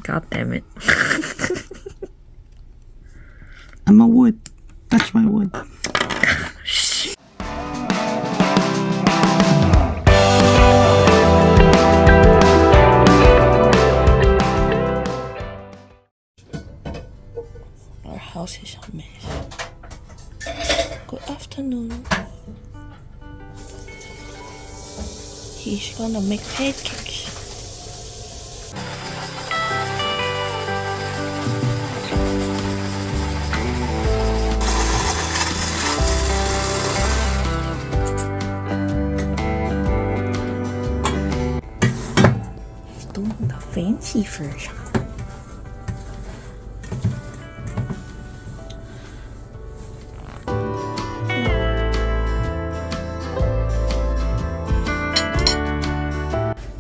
God damn it. I'm a wood. Touch my wood. Our house is a mess. Good afternoon. He's gonna make pancakes. He's doing the fancy version.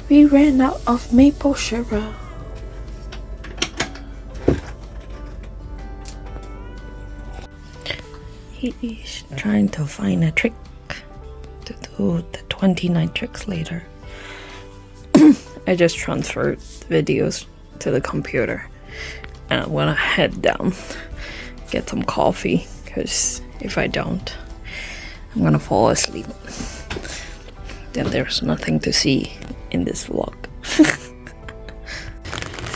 We ran out of maple syrup. He is trying to find a trick to do the 29 tricks later. I just transferred videos to the computer and I want to head down, get some coffee, because if I don't, I'm gonna fall asleep. Then there's nothing to see in this vlog.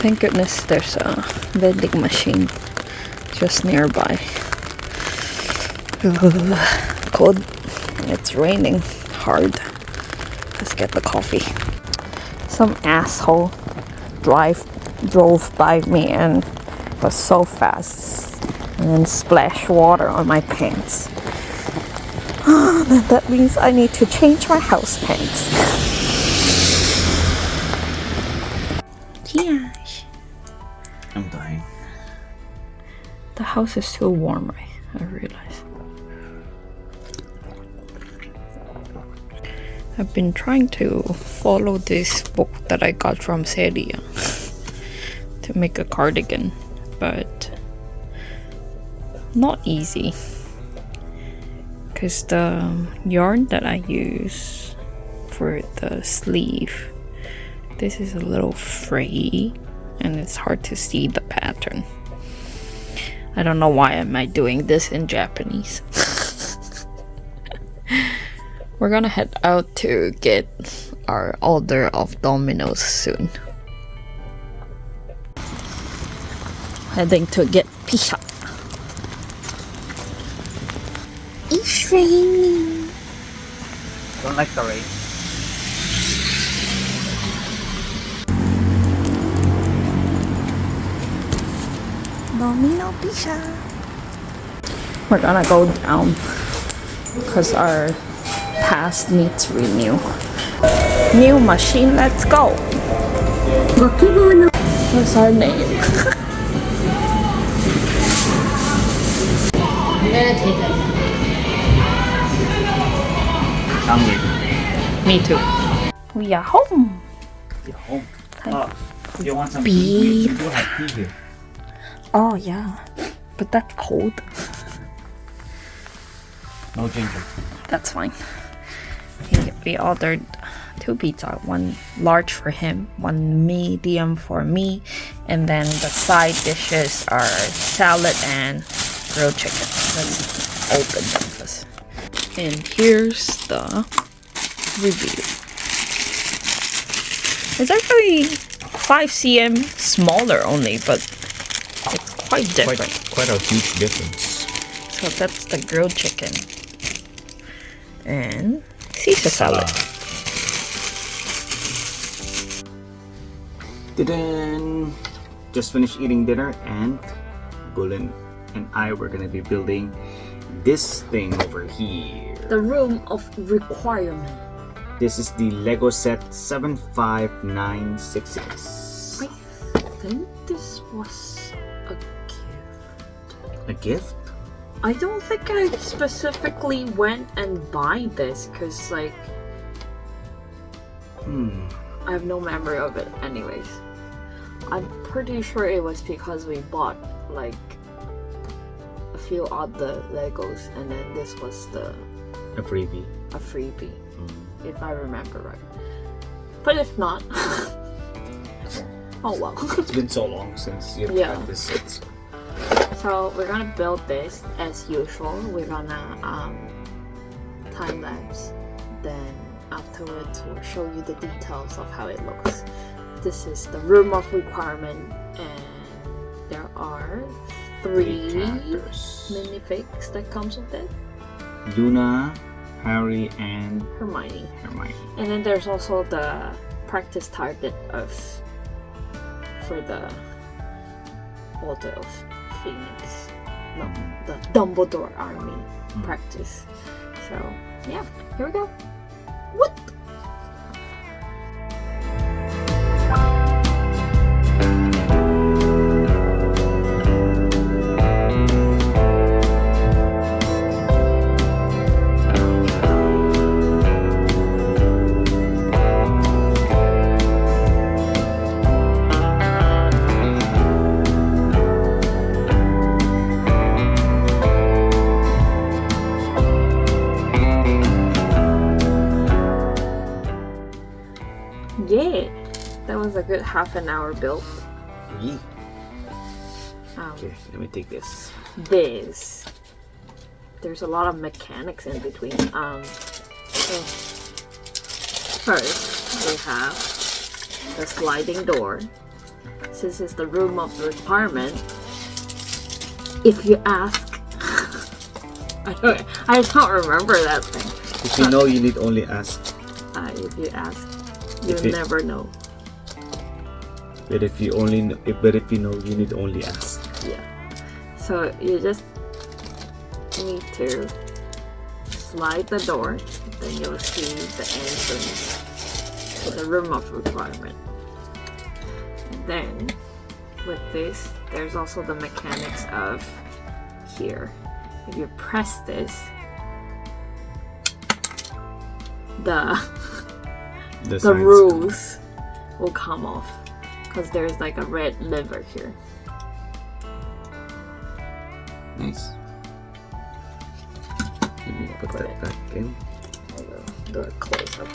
Thank goodness there's a vending machine just nearby. Cold. It's raining hard. Let's get the coffee. Some asshole drove by me and was so fast and then splashed water on my pants. Then that means I need to change my house pants. Yes. I'm dying. The house is too warm, I realize. I've been trying to follow this book that I got from Seria to make a cardigan, but not easy. Because the yarn that I use for the sleeve, this is a little frayy and it's hard to see the pattern. I don't know why am I doing this in Japanese. We're gonna head out to get our order of Domino's soon. Heading to get pizza. It's raining. Don't like the rain. Domino pizza. We're gonna go down because our pass needs renew. New machine, let's go. What's our name? Hungry. Me too. We are home. You're home. You want some Beef. tea? We do have tea here. Oh yeah, but that's cold. No ginger. That's fine. We ordered 2 pizza, 1 large for him, 1 medium for me, and then the side dishes are salad and grilled chicken. Let's open them first. And here's the review. It's actually 5 cm smaller only, but it's quite different. Quite a huge difference. So that's the grilled chicken. And Caesar salad. Didn't just finished eating dinner, and Bulin and I were gonna be building this thing over here. The room of requirement. This is the Lego set 75966. I think this was a gift. A gift? I don't think I specifically went and buy this because like I have no memory of it anyways. I'm pretty sure it was because we bought like a few other Legos and then this was A freebie. a freebie, if I remember right. But if not, Oh well. It's been so long since you've Yeah. practiced it. So we're gonna build this as usual. We're gonna time lapse. Then afterwards we'll show you the details of how it looks. This is the room of requirement, and there are three characters. minifigs that comes with it. Luna, Harry, and Hermione. Hermione. And then there's also the practice target for the Order of Phoenix. No, the Dumbledore Army practice. So yeah, here we go. What? Yeah, that was a good half an hour build. Yeah. Okay, let me take this. There's a lot of mechanics in between. So first we have the sliding door. This is the room of requirement. If you ask, I don't remember that thing. If you know, you need only ask. If you ask, you'll never know. But if you know, you need only ask. Yeah. So you just need to slide the door, then you'll see the entrance to the room of requirement. And then with this, there's also the mechanics of here. If you press this, the rules will come off because there's like a red lever here. Nice. Let me put that back in. I will do a close up.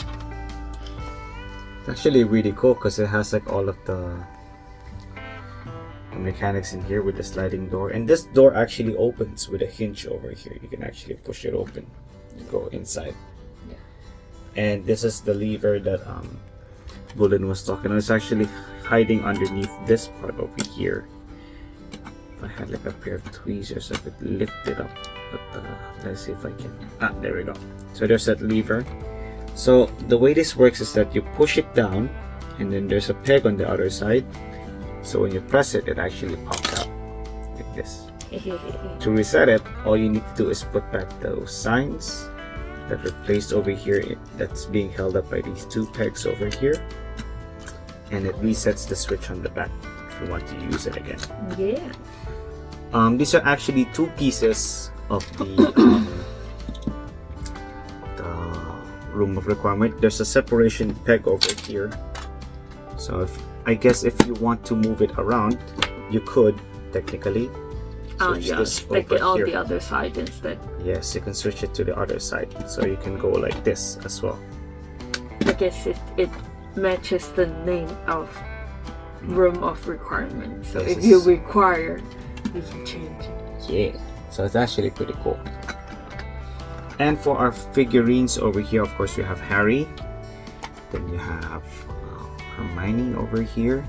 It's actually really cool because it has like all of the mechanics in here with the sliding door, and this door actually opens with a hinge over here. You can actually push it open and go inside. Yeah. And this is the lever that Bullen was talking about. It's actually hiding underneath this part over here. If I had like a pair of tweezers, I could lift it up, but let's see if I can. There we go. So there's that lever. So the way this works is that you push it down, and then there's a peg on the other side. So when you press it, it actually pops out like this. To reset it, all you need to do is put back those signs that were placed over here, that's being held up by these two pegs over here, and it resets the switch on the back if you want to use it again. Yeah. These are actually two pieces of the room of requirement. There's a separation peg over here, so I guess if you want to move it around, you could technically switch this stick over it on here. the other side instead. Yes, you can switch it to the other side, so you can go like this as well. I guess it matches the name of room of requirement. So Yes, if you require, you can change it. Yeah, so it's actually pretty cool. And for our figurines over here, of course, we have Harry. Then you have Hermione over here.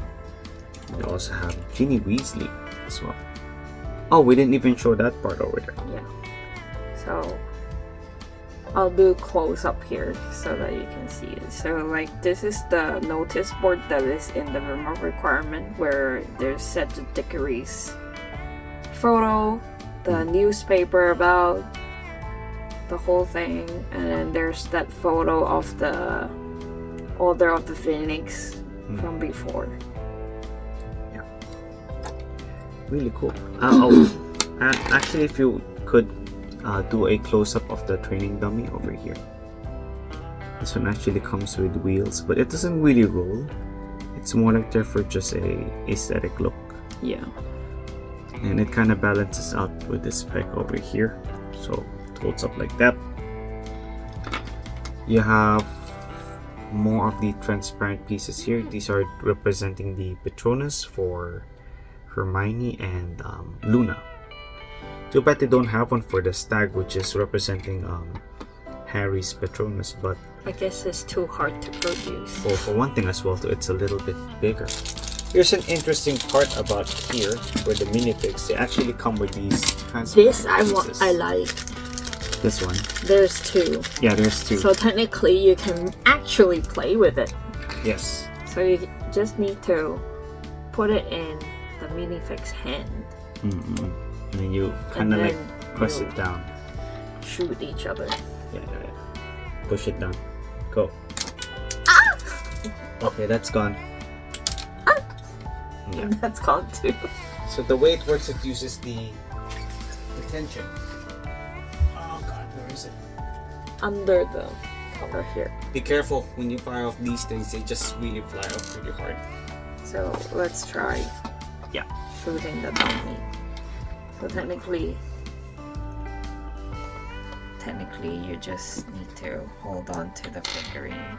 We also have Ginny Weasley as well. Oh, we didn't even show that part over there. Yeah. So I'll do close up here so that you can see it. So like this is the notice board that is in the room of requirement, where there's Cedric Diggory's photo, the newspaper about the whole thing, and then there's that photo of the Order of the Phoenix from before. Yeah, really cool. Actually, if you could do a close-up of the training dummy over here. This one actually comes with wheels, but it doesn't really roll. It's more like there for just a aesthetic look. Yeah. And it kind of balances out with this peg over here, so it holds up like that. You have more of the transparent pieces here. These are representing the Patronus for Hermione and Luna. Too bad they don't have one for the stag, which is representing Harry's Patronus, but I guess it's too hard to produce. for one thing as well, too, it's a little bit bigger. Here's an interesting part about here for the minifigs. They actually come with these This I pieces. like. This one. There's two. Yeah, there's two. So technically you can actually play with it. Yes. So you just need to put it in the minifig's hand. And then you kind of And like then press you- it down. Shoot each other. Yeah. Push it down. Go. Okay, that's gone. Yeah. That's called too. So the way it works, it uses the tension. Oh god, where is it? Under the cover here. Be careful when you fire off these things, they just really fly off pretty hard. So let's try Yeah. shooting the dummy. So technically you just need to hold on to the figurine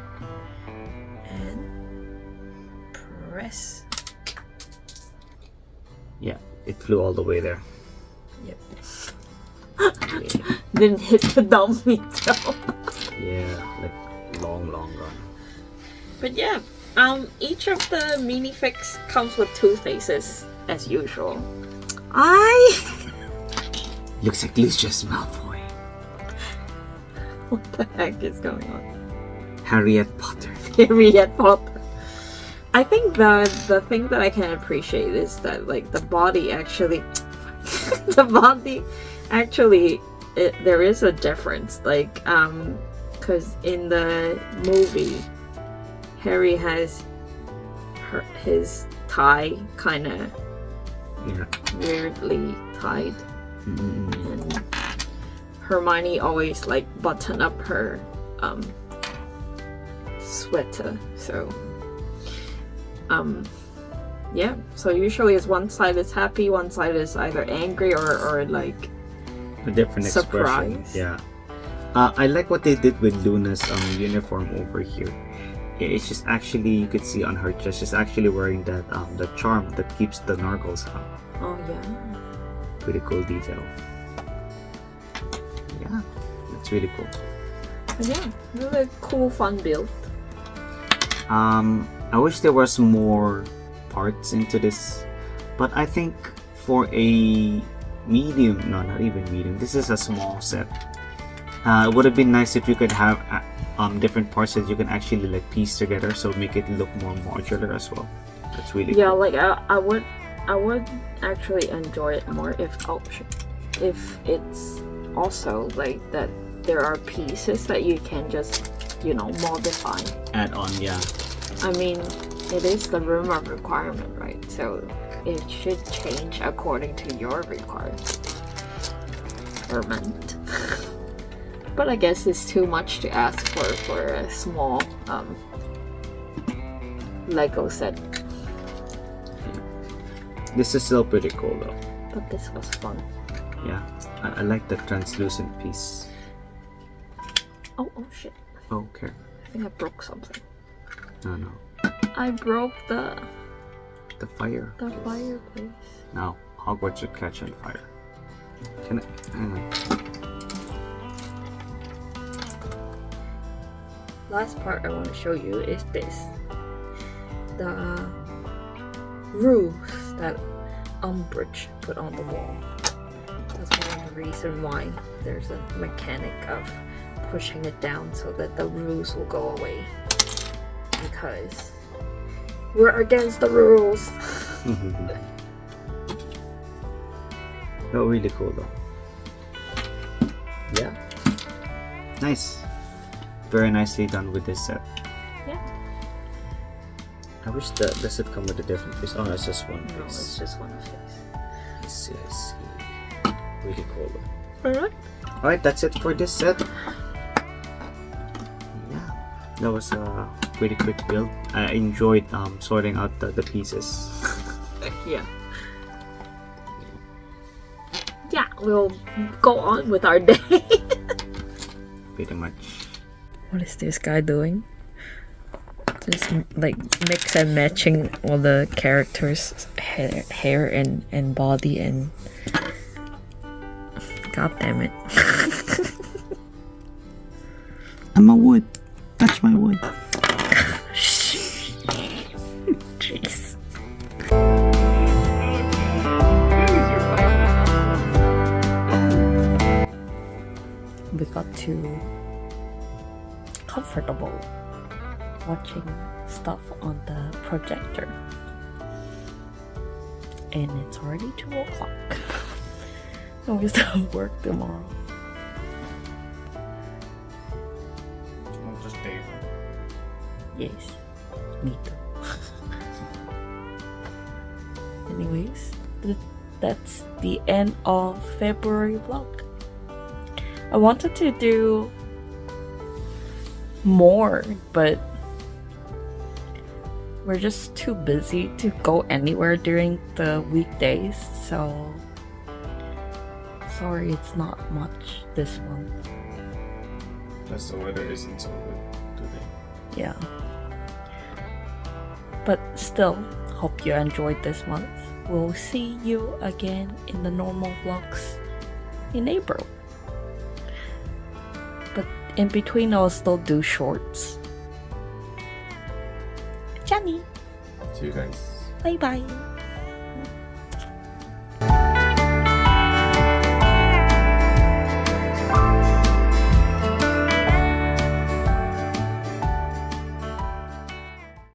and press. Yeah, it flew all the way there. Yep. Yeah, Didn't hit the dummy though. like long gone. But yeah, each of the minifigs comes with two faces as usual. Looks like Lucius Malfoy. What the heck is going on? Harriet Potter. Harriet Potter. I think the thing that I can appreciate is that like the body actually there is a difference, like because in the movie Harry has his tie kind of weirdly tied, and Hermione always like button up her sweater. So yeah, so usually it's one side is happy, one side is either angry or like A different surprise. expression. Yeah. I like what they did with Luna's uniform over here. It's just actually, you could see on her chest, she's actually wearing that the charm that keeps the nargles out. Oh yeah. Pretty cool detail. Yeah, that's really cool. But yeah, really cool, fun build. I wish there was more parts into this, but I think for a medium, no, not even medium, this is a small set. It would have been nice if you could have different parts that you can actually like piece together, so make it look more modular as well. That's really Yeah, cool. like I would actually enjoy it more if it's also like that there are pieces that you can just, you know, modify. Add on, yeah. I mean, it is the room of requirement, right? So it should change according to your requirement. But I guess it's too much to ask for a small Lego set. This is still pretty cool though. But this was fun. Yeah, I like the translucent piece. Oh shit. Okay. I think I broke something. No. I broke the fireplace. fireplace. Now, Hogwarts would catch on fire. Can I? Hang on. Last part I want to show you is this. The roofs that Umbridge put on the wall. That's one of the reasons why there's a mechanic of pushing it down so that the rules will go away. Because we're against the rules. Oh, really cool though. Yeah. Nice. Very nicely done with this set. Yeah. I wish the set come with a different face. Oh, it's just one No, face. it's just one face. I see. Really cool though. Alright. Alright, that's it for this set. Yeah. That was a pretty quick build. I enjoyed sorting out the pieces. Yeah. Yeah, we'll go on with our day. Pretty much. What is this guy doing? Just like mix and matching all the characters' hair and body and. God damn it. I'm a wood. Touch my wood. Jeez. We got too comfortable watching stuff on the projector. And it's already 2 o'clock. And we still have work tomorrow. I'll just stay. Yes, me too. Anyways, that's the end of February vlog. I wanted to do more, but we're just too busy to go anywhere during the weekdays, so sorry it's not much this month. Plus the weather isn't so good today. Yeah. But still, hope you enjoyed this month. We'll see you again in the normal vlogs in April. But in between, I'll still do shorts. Johnny! See you guys. Bye bye!